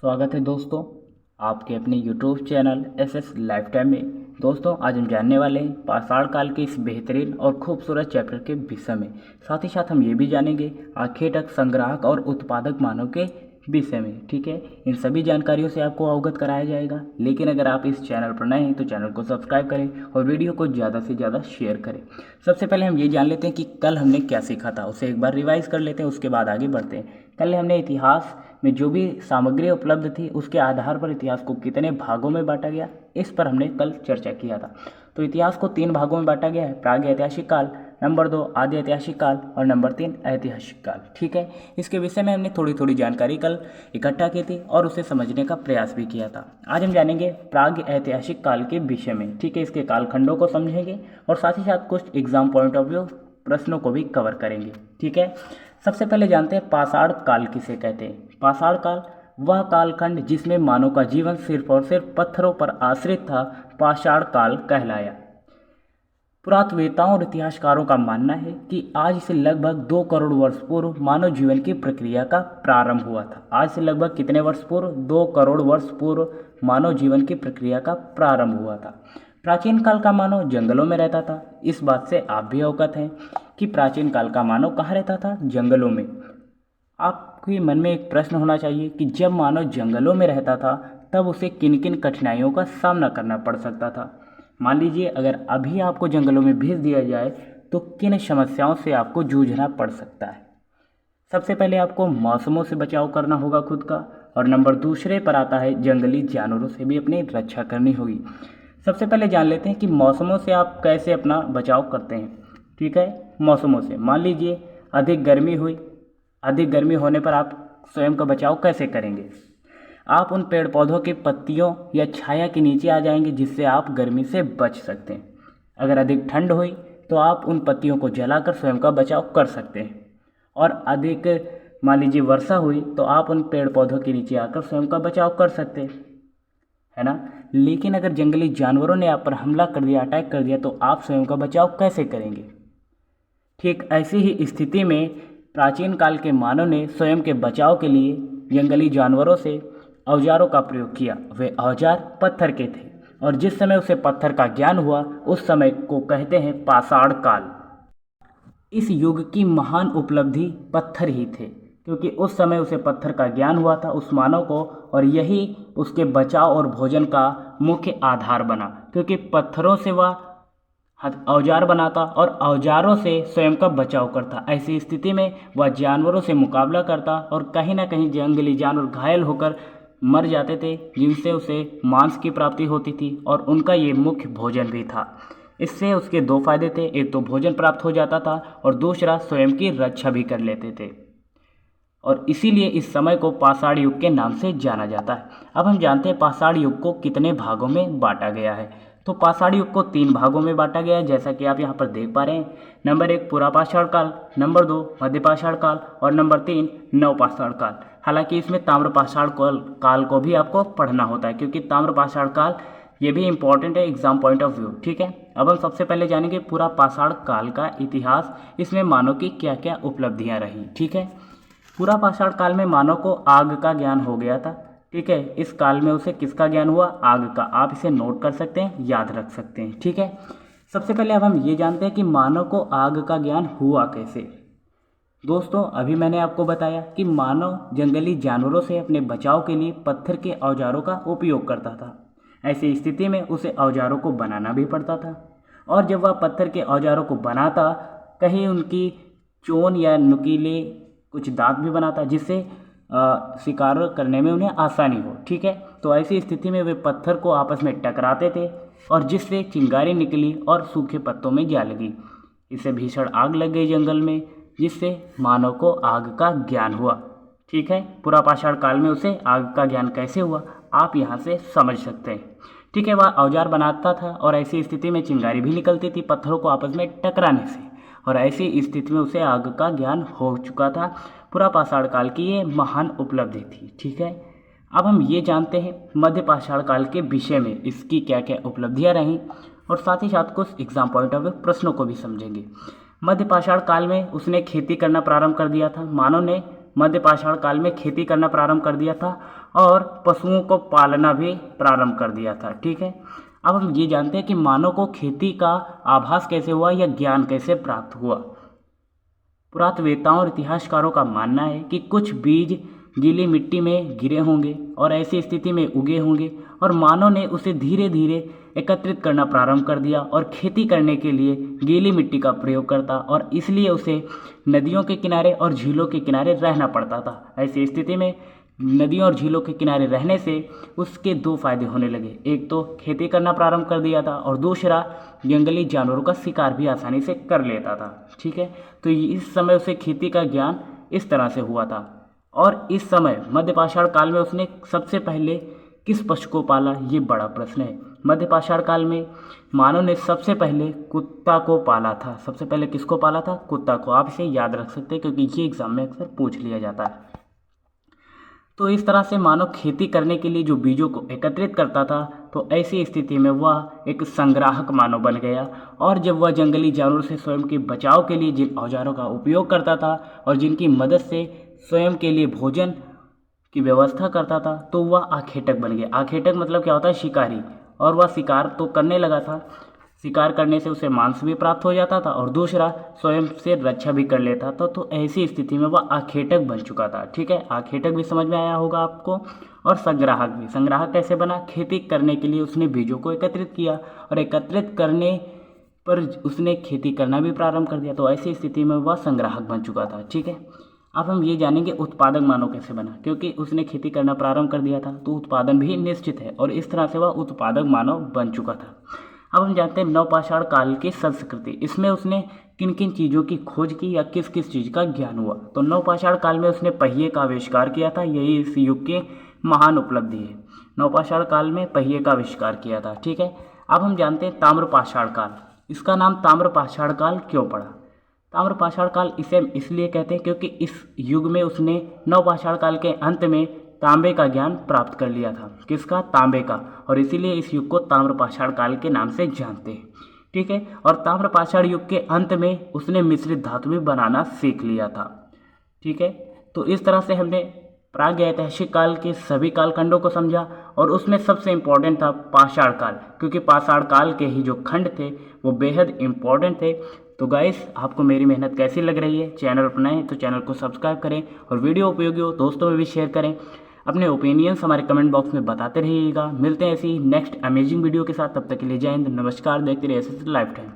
स्वागत है दोस्तों आपके अपने YouTube channel SS life time में। दोस्तों आज हम जानने वाले हैं पाषाण काल के इस बेहतरीन और खूबसूरत चैप्टर के विषय में। साथ ही साथ हम ये भी जानेंगे आखेटक, संग्राहक और उत्पादक मानव के विषय में। ठीक है, इन सभी जानकारियों से आपको अवगत कराया जाएगा। लेकिन अगर आप इस चैनल पर नए हैं तो चैनल को सब्सक्राइब करें और वीडियो को ज़्यादा से ज़्यादा शेयर करें। सबसे पहले हम ये जान लेते हैं कि कल हमने क्या सीखा था, उसे एक बार रिवाइज कर लेते हैं, उसके बाद आगे बढ़ते हैं। कल हमने इतिहास में जो भी सामग्री उपलब्ध थी उसके आधार पर इतिहास को कितने भागों में बांटा गया, इस पर हमने कल चर्चा किया था। तो इतिहास को 3 भागों में बांटा गया है, प्राग ऐतिहासिक काल, नंबर 2 आदि ऐतिहासिक काल और नंबर 3 ऐतिहासिक काल। ठीक है, इसके विषय में हमने थोड़ी थोड़ी जानकारी कल इकट्ठा की थी और उसे समझने का प्रयास भी किया था। आज हम जानेंगे प्राग ऐतिहासिक काल के विषय में। ठीक है, इसके कालखंडों को समझेंगे और साथ ही साथ कुछ एग्जाम पॉइंट ऑफ व्यू प्रश्नों को भी कवर करेंगे। ठीक है, सबसे पहले जानते हैं पाषाण काल किसे कहते हैं। पाषाण काल वह कालखंड जिसमें मानव का जीवन सिर्फ और सिर्फ पत्थरों पर आश्रित था, पाषाण काल कहलाया। पुरातत्ववेताओं और इतिहासकारों का मानना है कि आज से लगभग 2 करोड़ वर्ष पूर्व मानव जीवन की प्रक्रिया का प्रारंभ हुआ था। आज से लगभग कितने वर्ष पूर्व? 2 करोड़ वर्ष पूर्व मानव जीवन की प्रक्रिया का प्रारंभ हुआ था। प्राचीन काल का मानव जंगलों में रहता था। इस बात से आप भी अवगत हैं कि प्राचीन काल का मानव कहाँ रहता था? जंगलों में। आपके मन में एक प्रश्न होना चाहिए कि जब मानव जंगलों में रहता था तब उसे किन किन कठिनाइयों का सामना करना पड़ सकता था। मान लीजिए अगर अभी आपको जंगलों में भेज दिया जाए तो किन समस्याओं से आपको जूझना पड़ सकता है। सबसे पहले आपको मौसमों से बचाव करना होगा खुद का, और नंबर दूसरे पर आता है जंगली जानवरों से भी अपनी रक्षा करनी होगी। सबसे पहले जान लेते हैं कि मौसमों से आप कैसे अपना बचाव करते हैं। ठीक है, मौसमों से मान लीजिए अधिक गर्मी हुई, अधिक गर्मी होने पर आप स्वयं का बचाव कैसे करेंगे? आप उन पेड़ पौधों की पत्तियों या छाया के नीचे आ जाएंगे जिससे आप गर्मी से बच सकते हैं। अगर अधिक ठंड हुई तो आप उन पत्तियों को जलाकर स्वयं का बचाव कर सकते हैं। और अधिक मान लीजिए वर्षा हुई तो आप उन पेड़ पौधों के नीचे आकर स्वयं का बचाव कर सकते हैं, है ना। लेकिन अगर जंगली जानवरों ने आप पर हमला कर दिया, अटैक कर दिया, तो आप स्वयं का बचाव कैसे करेंगे? ठीक ऐसी ही स्थिति में प्राचीन काल के मानव ने स्वयं के बचाव के लिए जंगली जानवरों से औजारों का प्रयोग किया। वे औजार पत्थर के थे और जिस समय उसे पत्थर का ज्ञान हुआ उस समय को कहते हैं पाषाण काल। इस युग की महान उपलब्धि पत्थर ही थे, क्योंकि उस समय उसे पत्थर का ज्ञान हुआ था उस मानव को, और यही उसके बचाव और भोजन का मुख्य आधार बना, क्योंकि पत्थरों से वह औजार बनाता और औजारों से स्वयं का बचाव करता। ऐसी स्थिति में वह जानवरों से मुकाबला करता और कहीं ना कहीं जंगली जानवर घायल होकर मर जाते थे, जिनसे उसे मांस की प्राप्ति होती थी और उनका ये मुख्य भोजन भी था। इससे उसके 2 फायदे थे, एक तो भोजन प्राप्त हो जाता था और दूसरा स्वयं की रक्षा भी कर लेते थे, और इसीलिए इस समय को पाषाण युग के नाम से जाना जाता है। अब हम जानते हैं पाषाण युग को कितने भागों में बांटा गया है। तो पाषाण युग को 3 भागों में बांटा गया है, जैसा कि आप यहाँ पर देख पा रहे हैं। नंबर 1 पुरापाषाण काल, नंबर 2 मध्यपाषाण काल और नंबर 3 नवपाषाण काल। हालांकि इसमें ताम्रपाषाण काल को भी आपको पढ़ना होता है, क्योंकि ताम्रपाषाण काल ये भी इंपॉर्टेंट है एग्जाम पॉइंट ऑफ व्यू। ठीक है, अब हम सबसे पहले जानेंगे पुरापाषाण काल का इतिहास, इसमें मानव की क्या क्या उपलब्धियाँ रही। ठीक है, पुरापाषाण काल में मानव को आग का ज्ञान हो गया था। ठीक है, इस काल में उसे किसका ज्ञान हुआ? आग का। आप इसे नोट कर सकते हैं, याद रख सकते हैं। ठीक है, सबसे पहले अब हम ये जानते हैं कि मानव को आग का ज्ञान हुआ कैसे। दोस्तों अभी मैंने आपको बताया कि मानव जंगली जानवरों से अपने बचाव के लिए पत्थर के औजारों का उपयोग करता था। ऐसी स्थिति में उसे औजारों को बनाना भी पड़ता था, और जब वह पत्थर के औजारों को बनाता, कहीं उनकी चोन या नुकीले कुछ दांत भी बनाता, जिससे शिकार करने में उन्हें आसानी हो। ठीक है, तो ऐसी स्थिति में वे पत्थर को आपस में टकराते थे और जिससे चिंगारी निकली और सूखे पत्तों में जा लगी। इससे भीषण आग लग गई जंगल में, जिससे मानव को आग का ज्ञान हुआ। ठीक है, पुरापाषाण काल में उसे आग का ज्ञान कैसे हुआ आप यहाँ से समझ सकते हैं। ठीक है, वह औजार बनाता था और ऐसी स्थिति में चिंगारी भी निकलती थी पत्थरों को आपस में टकराने से, और ऐसी स्थिति में उसे आग का ज्ञान हो चुका था। पुरापाषाण काल की ये महान उपलब्धि थी। ठीक है, अब हम ये जानते हैं मध्यपाषाण काल के विषय में इसकी क्या क्या उपलब्धियां रहीं, और साथ ही साथ कुछ एग्जाम पॉइंट ऑफ व्यू प्रश्नों को भी समझेंगे। मध्यपाषाण काल में उसने खेती करना प्रारंभ कर दिया था। मानव ने मध्यपाषाण काल में खेती करना प्रारंभ कर दिया था और पशुओं को पालना भी प्रारंभ कर दिया था। ठीक है, अब हम ये जानते हैं कि मानव को खेती का आभास कैसे हुआ या ज्ञान कैसे प्राप्त हुआ। पुरातत्ववेत्ताओं और इतिहासकारों का मानना है कि कुछ बीज गीली मिट्टी में गिरे होंगे और ऐसी स्थिति में उगे होंगे और मानव ने उसे धीरे धीरे एकत्रित करना प्रारंभ कर दिया और खेती करने के लिए गीली मिट्टी का प्रयोग करता और इसलिए उसे नदियों के किनारे और झीलों के किनारे रहना पड़ता था। ऐसी स्थिति में नदियों और झीलों के किनारे रहने से उसके दो फायदे होने लगे, एक तो खेती करना प्रारंभ कर दिया था और दूसरा जंगली जानवरों का शिकार भी आसानी से कर लेता था। ठीक है, तो इस समय उसे खेती का ज्ञान इस तरह से हुआ था। और इस समय मध्यपाषाण काल में उसने सबसे पहले किस पशु को पाला, ये बड़ा प्रश्न है। मध्यपाषाण काल में मानव ने सबसे पहले कुत्ता को पाला था। सबसे पहले किसको पाला था? कुत्ता को। आप इसे याद रख सकते हैं क्योंकि ये एग्जाम में अक्सर पूछ लिया जाता है। तो इस तरह से मानव खेती करने के लिए जो बीजों को एकत्रित करता था, तो ऐसी स्थिति में वह एक संग्राहक मानव बन गया। और जब वह जंगली जानवरों से स्वयं के बचाव के लिए जिन औजारों का उपयोग करता था और जिनकी मदद से स्वयं के लिए भोजन की व्यवस्था करता था, तो वह आखेटक बन गया। आखेटक मतलब क्या होता है? शिकारी। और वह शिकार तो करने लगा था, शिकार करने से उसे मांस भी प्राप्त हो जाता था और दूसरा स्वयं से रक्षा भी कर लेता था। तो ऐसी स्थिति में वह आखेटक बन चुका था। ठीक है, आखेटक भी समझ में आया होगा आपको। और संग्राहक भी। संग्राहक कैसे बना? खेती करने के लिए उसने बीजों को एकत्रित किया और एकत्रित करने पर उसने खेती करना भी प्रारंभ कर दिया। तो ऐसी स्थिति में वह संग्राहक बन चुका था। ठीक है, अब हम ये जानेंगे उत्पादक मानव कैसे बना, क्योंकि उसने खेती करना प्रारंभ कर दिया था तो उत्पादन भी निश्चित है और इस तरह से वह उत्पादक मानव बन चुका था। अब हम जानते हैं नवपाषाण काल की संस्कृति। इसमें उसने किन किन चीज़ों की खोज की या किस किस चीज़ का ज्ञान हुआ। तो नवपाषाण काल में उसने पहिए का आविष्कार किया था, यही इस युग की महान उपलब्धि है। नवपाषाण काल में पहिए का आविष्कार किया था। ठीक है, अब हम जानते हैं ताम्रपाषाण काल। इसका नाम ताम्रपाषाण काल क्यों पड़ा? ताम्रपाषाण काल इसे इसलिए कहते हैं क्योंकि इस युग में उसने नवपाषाण काल के अंत में तांबे का ज्ञान प्राप्त कर लिया था। किसका? तांबे का। और इसीलिए इस युग को ताम्रपाषाण काल के नाम से जानते हैं। ठीक है, और ताम्रपाषाण युग के अंत में उसने मिश्रित धातु भी बनाना सीख लिया था। ठीक है, तो इस तरह से हमने प्रागैतिहासिक काल के सभी कालखंडों को समझा और उसमें सबसे इम्पोर्टेंट था पाषाण काल, क्योंकि पाषाण काल के ही जो खंड थे वो बेहद इम्पोर्टेंट थे। तो गाइस, आपको मेरी मेहनत कैसी लग रही है? चैनल पर नए हैं तो चैनल को सब्सक्राइब करें और वीडियो उपयोगी हो दोस्तों में भी शेयर करें। अपने ओपिनियंस हमारे कमेंट बॉक्स में बताते रहिएगा। मिलते हैं ऐसी नेक्स्ट अमेजिंग वीडियो के साथ, तब तक के लिए जय हिंद, नमस्कार। देखते रहिए एसएस लाइफ टाइम।